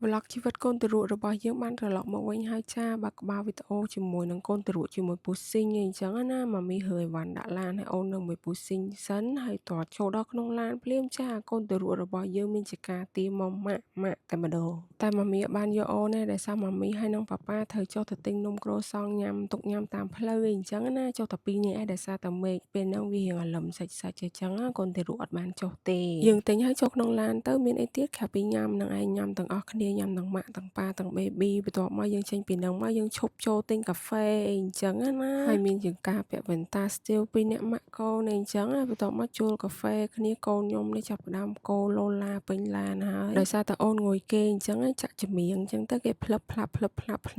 Vlog ជីវិតកូនទារករបស់យើងបានត្រឡប់មកវិញហើយចាបើក្បាលវីដេអូជាមួយនឹងកូនទារកជាមួយពូស៊ីងអីចឹងណាម៉ាមីរើអីវ៉ាន់ដាក់ឡានហើយអូននៅមួយពូស៊ីងសិនហើយតោះចូលដល់ក្នុងឡានភ្លាមចាកូនទារករបស់យើងមានជាការទីមកម៉ាក់តែម្ដងតែម៉ាមីបានយកអូនទេដោយសារម៉ាមីហើយនឹងប៉ាប៉ាត្រូវចុះទៅទិញនំក្រូសង់ញ៉ាំទុកញ៉ាំតាមផ្លូវអីចឹងណាចុះតែពីរនាក់ឯងដោយសារតែមេឃពេលហ្នឹងវារៀងអាលឹមសាច់អញ្ចឹងកូនទារកអត់បានចុះទេយើងទិញហើយចូលក្នុងឡានទៅមានអីទៀតក្រៅពីញ៉ាំនឹងឯងញ៉ាំទាំងអស់គ្នាញ៉ាំទាំងម៉ាក់ទាំងប៉ាទាំង baby បន្ទាប់មកយើងចេញពីនឹងមកយើងឈប់ចូលទិញកាហ្វេអីអញ្ចឹងណាហើយមានជាងការពាក់វ៉ែនតា steel ពីរអ្នកម៉ាក់កូនអីអញ្ចឹងបន្ទាប់មកជួលកាហ្វេគ្នាកូនខ្ញុំនេះចាប់ផ្ដើមកូឡូឡាពេញឡានហើយដោយសារតែអូនងុយគេអញ្ចឹងចាក់ចម្រៀងអញ្ចឹងទៅគេផ្លឹបផ្លាប់ភ្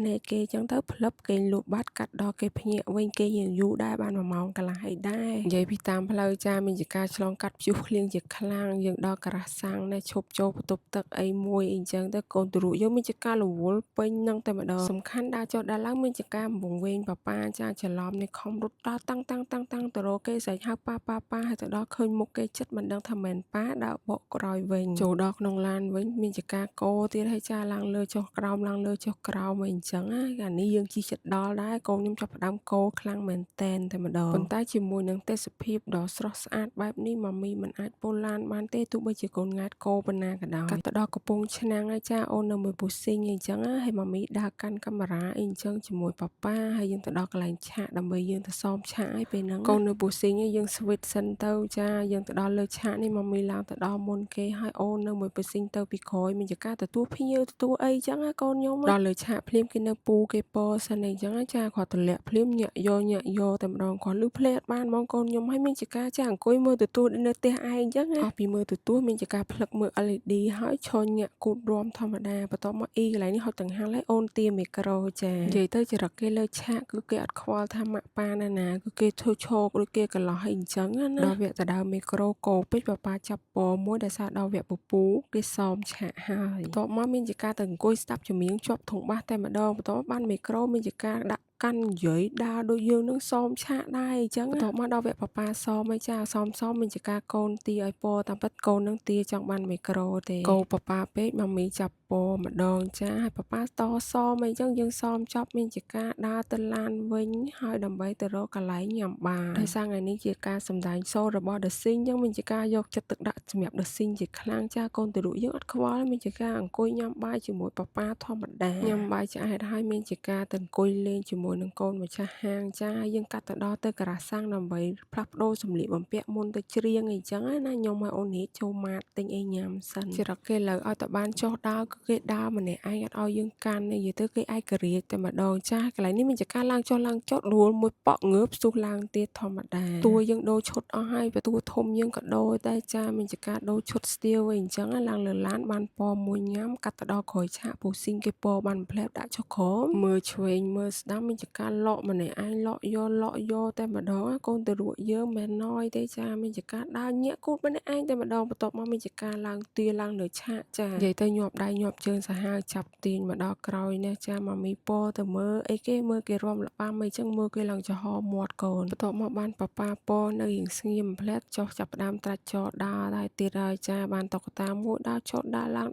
នែកគេអញ្ចឹងទៅផ្លឹបគេលក់បាត់កាត់ដល់គេភ្ញាក់វិញគេយើងយូរដែរបាន1ម៉ោងកន្លះអីដែរនិយាយពីតាមផ្លូវចាមានជាការឆ្លងកាត់ព្យុះភ្លៀងជាខ្លាំងយើងដល់ការ៉ាសាំងនេះឈប់ចូលបន្ទប់ទឹកអីមួយអីអញ្ចឹងទៅកូនទូរក់យើងមានជាការរវល់ពេញនឹងតែម្ដងសំខាន់ដើរចុះដើរឡើងមានជាការវង្វេងប៉ាប៉ាចាច្រឡំនេះខំរត់ដល់តាំងទៅរកគេស្រែកហៅប៉ាហើយទៅដល់ឃើញមុខគេចិត្តមិនដឹងថាមែនប៉ាដើរបកក្រោយវិញចូលដល់ក្នុងឡានវិញមានជាការកោទៀតហើយចាឡើងលើចុះក្រោមឡើងលើចុះក្រោមអីអញ្ចឹងណាអានេះយើងជិះចិត្តដល់ដែរកូនខ្ញុំចាប់ផ្ដើមកោខ្លាំងមែនតែនតែម្ដងប៉ុន្តែជាមួយនឹងទេសភាពដ៏ស្រស់ស្អាតបែបនេះម៉ាមីមិនអាចពោលឡានបានទេទោះបីជាកូនង៉ែតកោប៉ុណ្ណាក៏ដោយកាត់ទៅដល់កំពង់ឆ្នាំងហើយចាអូននៅមួយពូស៊ីងអីចឹងហើយម៉ាមីដើរកាន់កាមេរ៉ាអីចឹងជាមួយប៉ាប៉ាហើយយើងទៅដល់កន្លែងឆាកដើម្បីយើងទៅសមឆាកឲ្យពេលហ្នឹងកូននៅពូស៊ីងយើងស្វីតសិនទៅចាយើងទៅដល់លើឆាកនេះម៉ាមីឡើងទៅដល់មុនគេហើយអូននៅមួយពូស៊ីងទៅពីក្រោយមានចការទទួលភ្ញៀវទទួលអីចឹងកូនខ្ញុំដល់លើឆាកភ្លាមគេនៅពូគេពសិនអីចឹងចាគាត់ទម្លាក់ភ្លាមញាក់យកតែម្ដងគាត់លឺភ្លេអត់បានហ្មងកូនខ្ញុំហើយមានចការចាអង្គុយមើលទទួលនៅផ្ទះឯងចឹងអស់ពីមើលទទួលមានចការផ្លឹកមើល LED ហើយឈរញាក់គូតរំធម្មតាបន្ទាប់មកអ៊ីកន្លែងនេះហត់ទាំងហាល់ហើយអូនទាមីក្រូចានិយាយទៅចរិតគេលើឆាកគឺគេអត់ខ្វល់ថាម៉ាក់ប៉ាណាគឺគេធ្វើឈោកដូចគេកន្លោះអីអញ្ចឹងណាដល់វគ្គដៅមីក្រូកោពេជ្រប៉ាចាប់ពមួយដោយសារដល់វគ្គពូគេសោមឆាកហើយបន្ទាប់មកមានចការទៅអង្គុយស្ដាប់ចម្រៀងជាប់ធុងបាសតែម្ដងបន្ទាប់បានមីក្រូមានចការដាក់កាន់និយាយដើរដូចយើងនឹងសមឆាកដែរអញ្ចឹងបន្ទាប់មកដល់វគ្គប៉ាសមហើយចាសមមានចការកូនទាឲ្យពតាមពិតកូននឹងទាចង់បានមីក្រូទេកោប៉ាពេកម៉ាមីចាប់ពម្ដងចាហើយប៉ាតសមអីចឹងយើងសមចប់មានចការដើរទៅឡានវិញហើយដើម្បីទៅរកកន្លែងញ៉ាំបានដោយសារថ្ងៃនេះជាការសម្ដែងសូត្ររបស់ The Sing ចឹងមានចការយកចិត្តទុកដាក់សម្រាប់ The Sing ជាខ្លាំងចាកូនទារកយើងអត់ខ្វល់មានចការអង្គុយញ៉ាំបាយជាមួយប៉ាធម្មតាញ៉ាំបាយឆ្អែតហើយមានចការទៅអង្គុយលេងជាមួយនឹងកូនម្ចាស់ហាងចាយើងកាត់ទៅដល់ទៅការ៉ាសាំងដើម្បីផ្លាស់ប្ដូរសម្លៀកបំពាក់មុនទៅច្រៀងអីចឹងណាខ្ញុំឲ្យអូននេះចូលម៉ាតទិញអីញ៉ាំសិនចរិតគេលើឲ្យតបានចុះដើរគឺគេដើរម្នាក់ឯងអត់ឲ្យយើងកាន់និយាយទៅគេឯករាជ្យតែម្ដងចាកន្លែងនេះមានចការឡើងចុះដួលមួយប៉ក់ងើបស្ទុះឡើងទៀតធម្មតាតួយើងដូរឈុតអស់ហើយបើតួធំយើងក៏ដូរដែរចាមានចការដូរឈុតស្ទៀវអីអញ្ចឹងឡើងលើឡានបានពណ៌មួយញ៉ាំកាត់ទៅដល់ក្រោយឆាកពូស៊ីងគេពណ៌បានផ្លែបដាក់ចុះក្រោមមើលឆ្វេងមើលស្ដាំមានចការលក់ម្នាក់ឯងលក់យកតែម្ដងកូនទារកយើងមិនណយទេចាមានចការដើរញាក់គូតម្នាក់ឯងតែម្ដងបន្ទាប់មកមានចការឡើងទាឡើងលើឆាកចានិយាយទៅញាប់ដៃញាប់ជើងសាហាវចាប់ទាញមកដល់ក្រោយនេះចាម៉ាមីពទៅមើលអីគេមើលគេរំលបាំអីចឹងមើលគេឡើងចំហមាត់កូនបន្ទាប់មកបានប៉ាពនៅរៀងស្ងៀមផ្លែតចុះចាប់ផ្ដើមត្រាច់ចោដើរដែរទៀតហើយចាបានតុក្កតាមួយដើរចោដើរឡើ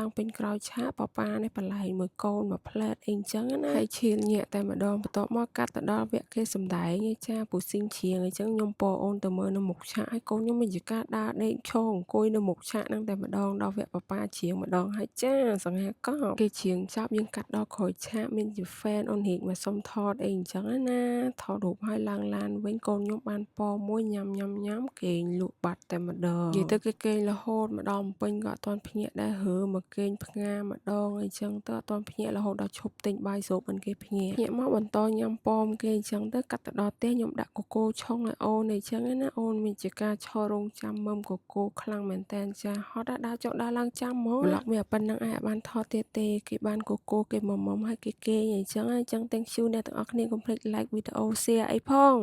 ងពេញក្រោយឆាកប៉ានេះបន្លែងមើលកូនមកផ្លែតអីចឹងណាហើយឈៀលញាក់តែម្ដងបន្ទាប់មកកាត់ទៅដល់វគ្គគេសំដែងឯចាពូស៊ីងជ្រៀងអីចឹងខ្ញុំពអូនទៅមើលនៅមុខឆាកឲ្យកូនខ្ញុំមានជាការដើរដេកឈរអង្គុយនៅមុខឆាកហ្នឹងតែម្ដងដល់វគ្គប៉ាជ្រៀងម្ដងហើយចាសង្ហាកប់គេជ្រៀងចប់យើងកាត់ដល់ក្រោយឆាកមានជា fan អូនហៀកមកសុំថតអីអញ្ចឹងណាថតរូបឲ្យឡើងឡានវិញកូនខ្ញុំបានពមួយញ៉ាំគេងលក់បាត់តែម្ដងនិយាយទៅគេងរហូតម្ដងពេញក៏អត់ទាន់ភ្ញាក់ដែរហើមកគេងផ្ងាម្ដងអីចឹងទៅអត់ទាន់ភ្ញាក់រហូតដល់ឈប់ទិញបាយស្រូបមិនគេភ្ញាក់មកបន្តញ៉ាំគេអញ្ចឹងទៅកាត់ទៅដល់ផ្ទះខ្ញុំដាក់កូកូឆុងឲ្យអូនអីចឹងណាអូនមានជាការឈររងចាំមុំកូកូខ្លាំងមែនតែនចាហត់ដើរចុះដើរឡើងចាំហ្មងប្លុកមានប៉ុណ្្នឹងឯងបានថតទៀតទេគេបានកូកូគេមុំឲ្យគេគេងអីចឹង thank you អ្នកទាំងអស់គ្នាកុំភ្លេច like វីដេអូ share អីផង